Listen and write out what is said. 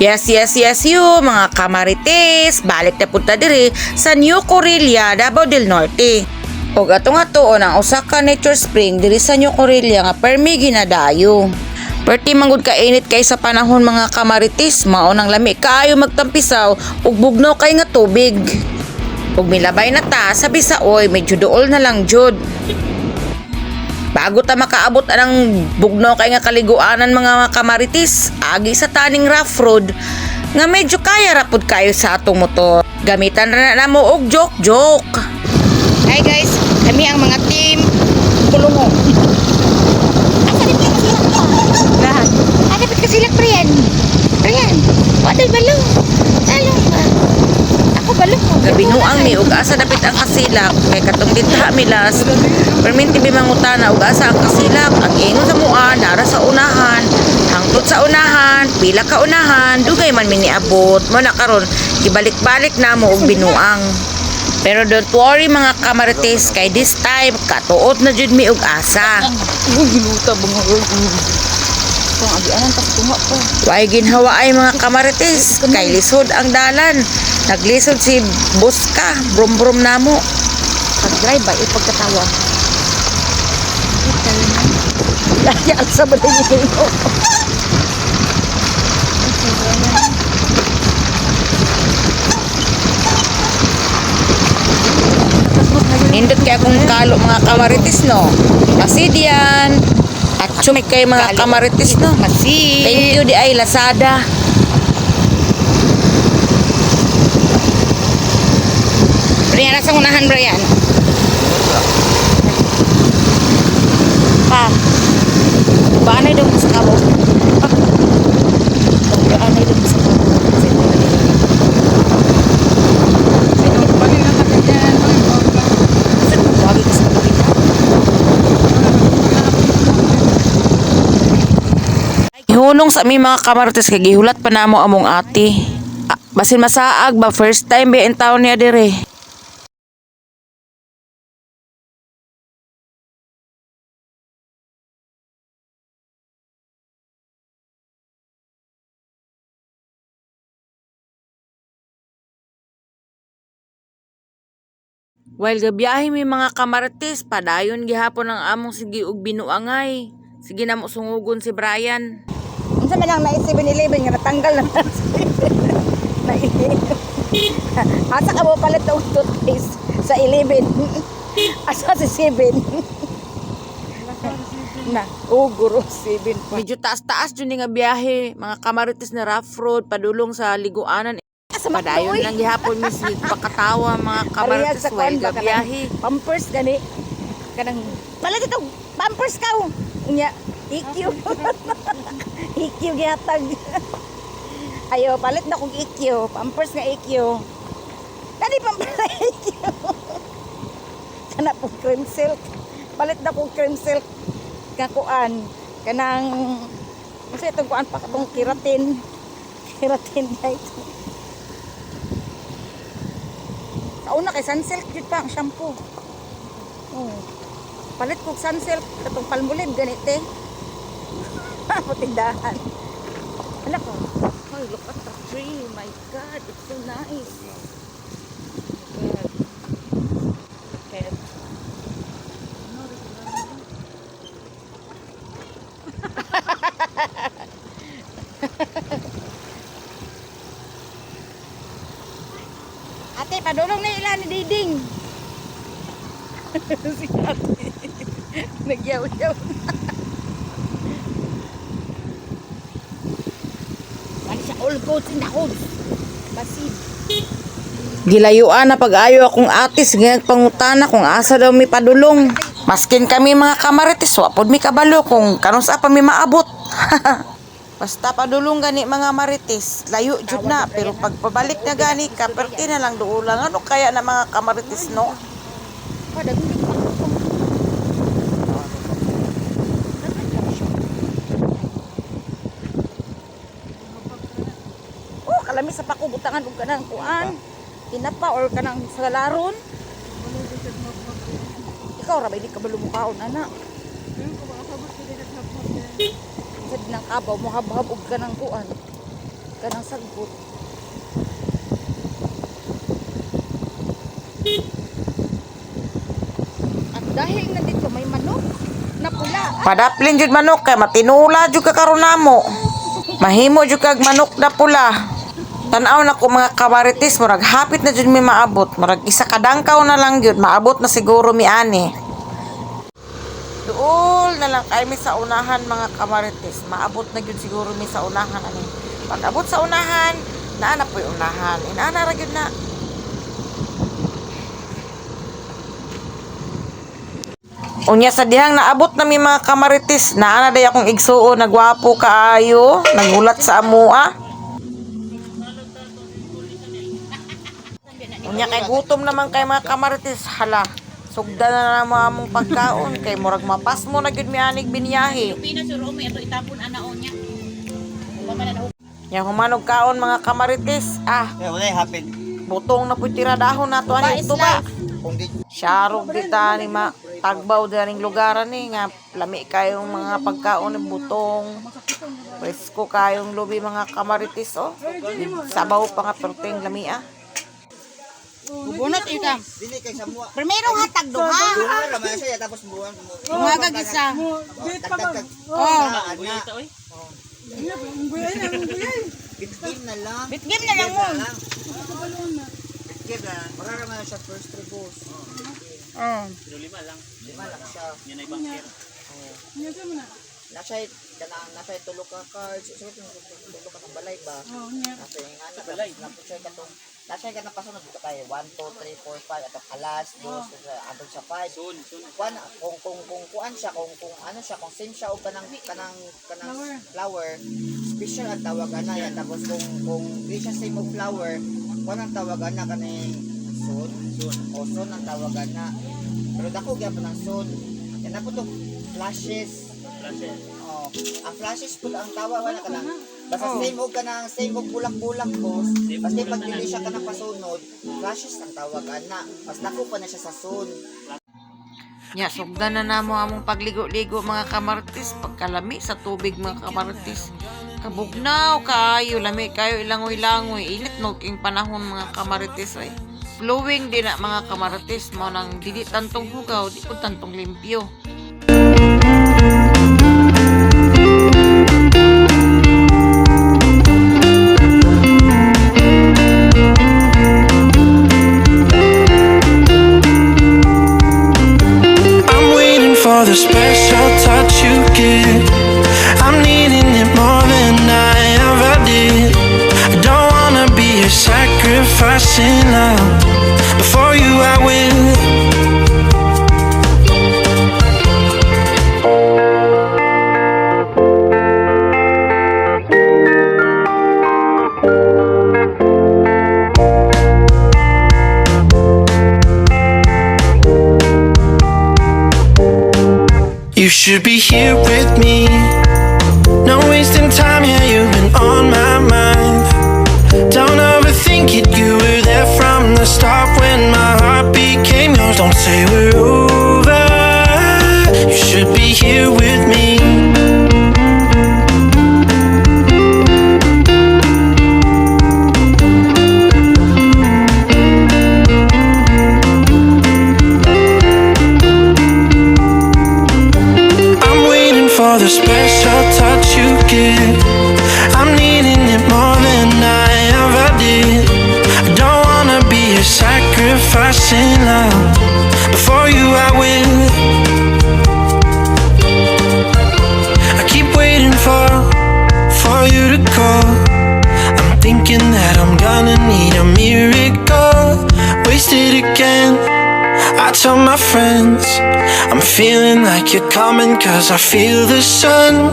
Yes, yes, yes, you, mga kamarites, balik na punta diri sa New Correlia, Davao del Norte. Og atong atoon ang usa ka nature spring diri sa New Correlia nga permi ginadayo. Perti manggod ka init kay sa panahon mga kamarites, mao nang lami kaayo magtampisaw ug bugnaw kay nga tubig. Ug milabay na ta sa bisaoy, medyo duol na lang jud. Bago ta makaabot anang bugnaw kay nga kaliguanan mga kamaritis, agi sa taning rough road nga medyo kaya rapod kayo sa atong motor. Gamitan na namo og joke-joke. Hi guys, kami ang mga team Kulungo. Asa rin ka silak pa? Lahat. Ada pa silak Priyan. Priyan, waday balong. Talong ba? Ako balong mo. Gabinuang mi ug asa dapit ang kasilak kay katong ditha milas. Perminti bi mangutana ug asa ang kasilak. Ang ingon sa mua nara sa unahan. Hangtod sa unahan, pila ka unahan, dugay man mi niabot. Mo na karon gibalik-balik namo og binuang. Pero don't worry mga kamarites, kay this time katuot na jud mi og asa. Ginuta mga kung agianan tas tunga pa. Way ginhawa ay mga kamarites, kay lisod ang dalan. Naglisod si Buska, brum-brum namo. Pag-drive ba ipagkatawa. Lagi ang sabay niyo. Nindot kay akong kalo mga kamarites no. Masidian. At sumik kay mga kamarites no. Kasi Thank you di ay Lazada. Brian, nasa unahan Brian. Pa. Baanay daw mo sa kabo. Baanay daw mo sa kabo. Ihunong sa aming mga kamarites kay gihulat pa namo among ate. Basin masaag ba first time ba in town niya dire. While gabiyahe mi mga kamarites, padayon gihapon ang among sige ug binuangay. Sige na mo sungugon si Brian. Unsa man lang na 7-Eleven nga natanggal na Asa ka mo palit og toothpaste sa 11. Asa si 7. Na, guro 7 pa. Medyo taas-taas dyan nga biyahe, mga kamarites na rough road, padulong sa liguanan. Padayon lang gihapon mi si pakatawa mga kamarites while gabiyahe. Pampers gani. Kanang palit ito pampers ka. Unya EQ. EQ gihatag. Ayo palit na kog EQ, pampers nga EQ. Kani pampers na EQ. Kana po cream silk. Palit na kog cream silk. Kakuan kanang kasi itong kuan pa katong keratin. Keratin dito. Kauna kay Sunsilk jud pa ang shampoo. Oh. Palit kog Sunsilk katong Palmolive ganite. Putindahan. Ala ko. Oh, look at the tree. My God, it's so nice. Okay. Ate, padulong na ilan ni Diding. Si ate. Nagyaw-yaw na. Mali siya all coats in the coats. Basid. Gilayuan na pag-ayo akong atis, ganyan pangutana kung asa daw mi padulong. Maskin kami mga kamarites, wapod mi kabalo kung kanus pa mi maabot. Basta padulong gani mga marites, layo jud na, pero pagpabalik na gani, kaperti na lang duulang. Ano kaya na mga kamarites no? Oh, kalami sa pakubutangan ug kanang kuan. Tinapa or kanang sa laron. Ikaw ra ba di ka balumukaon ana? Sa dinang kabaw mo habhab og kanang kuan. ka ng sagot. At dahil nandito may manok na pula. Padaplin jud manok kay matinula jud ka karon namo. Mahimo jud kag manok na pula. Tan-aw na ko mga kamaritis, murag hapit na jud mi maabot. Murag isa ka dangkaw na lang jud maabot na siguro mi ani. Duol na lang kay mi sa unahan mga kamaritis. Maabot na jud siguro mi sa unahan ani. Pag abot sa unahan, naa na po yung unahan. Inaana ra jud na. Unya sa dihang naabot na mi mga kamaritis, naa na day akong igsuon, nagwapo kaayo, nagulat sa amua. Unya kay gutom naman kay mga kamaritis, hala. Sugda na naman among pagkaon kay murag mapas mo na gyud mi anig binyahe. Nya humanog kaon mga kamaritis. Wala hapin. Butong na puy tira dahon nato ani tuba. Kung di Syarog dita ni tagbaw daring lugaran ni nga lami kayong mga pagkaon ng butong. Presko kayong lubi mga kamaritis oh. Sabaw pa nga perting lami ah. Bubunot ita. dili kay sa mua. Primero hatag duha. Buwan ra man siya tapos buwan mo. Umagag isa. Tagtag. Oh. Ana. Bitgim na lang. Bitgim na lang mo. Bitgim na. Para ra man siya first tribos. Oh. Lima lang siya. Yan ay bangker. Nasa tulog ka cards. So tulog ka ng balay ba? Nasa yung ano balay. Nasa katong nasa ka na pasunod dito kayo 1 2 3 4 5 at alas 2 atong sa 5. Kuan kung kuan siya kung ano siya kung same siya og kanang flower special ang tawagan na yan tapos kung di siya same og flower kuan ang tawagan na kaning sun o sun ang tawagan na pero dako gyapon ang sun yan na po to flashes. Oh, ang flashes po ang tawag wala ka lang. Basta same og bulak-bulak boss. Basta pag dili siya kanang pasunod, flashes ang tawag ana. Mas dako pa na siya sa sun. Nya sugda na namo among pagligo-ligo mga kamaritis pagkalami sa tubig mga kamaritis. Kabugnaw kaayo lami kayo ilangoy-langoy init no king panahon mga kamaritis ay. Flowing din na mga kamaritis mo nang dili tantong hugaw, di pud tantong limpyo. For the special touch you give, I'm needing it more than I ever did. I don't wanna be a sacrifice in love. Before you I will. You should be here with me. No wasting time, yeah, you've been on my mind. Don't overthink it, you were there from the start when my heart became yours. Don't say we're over. You should be here with me. For the special touch you give, I'm needing it more than I ever did. I don't wanna be a sacrifice in love. Before you I will. I keep waiting for you to call. I'm thinking that I'm gonna need a miracle. Wasted again. I tell my friends I'm feeling like you're coming 'cause I feel the sun.